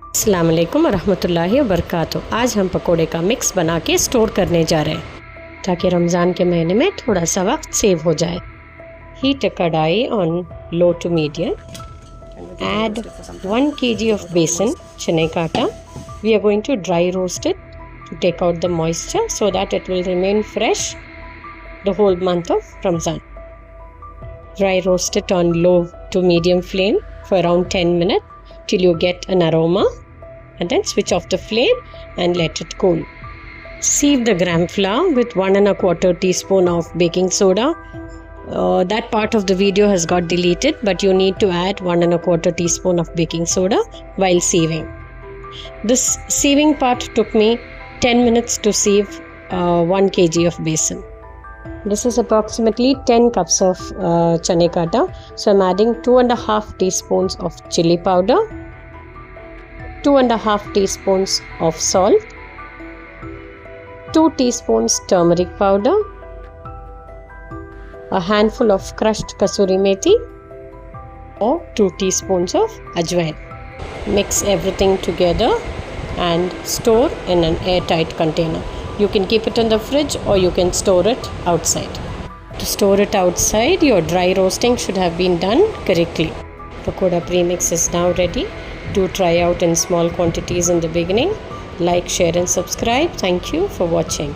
अस्सलाम वालेकुम रहमतुल्लाहि व बरकातुहू। आज हम पकोड़े का मिक्स बना के स्टोर करने जा रहे हैं ताकि रमज़ान के महीने में थोड़ा सा वक्त सेव हो जाए। Heat a kadhai on low to medium. Add 1 kg of besan, चने का आटा. We are going to dry roast it to take out the moisture so that it will remain fresh the whole month of Ramzan. Dry roast it on low to medium flame for around 10 minutes till you get an aroma, and then switch off the flame and let it cool. Sieve the gram flour with 1 1/4 teaspoon of baking soda. That part of the video has got deleted, but you need to add 1 1/4 teaspoon of baking soda while sieving. This sieving part took me 10 minutes to sieve 1 kg of besan. This is approximately 10 cups of chane ka atta. So I'm adding 2 1/2 teaspoons of chilli powder, 2 1/2 teaspoons of salt, 2 teaspoons turmeric powder, a handful of crushed kasuri methi, or 2 teaspoons of ajwain. Mix everything together and store in an airtight container. You can keep it in the fridge or you can store it outside. To store it outside, your dry roasting should have been done correctly. Pakora Premix is now ready. Do try out in small quantities in the beginning. Like, share and subscribe. Thank you for watching.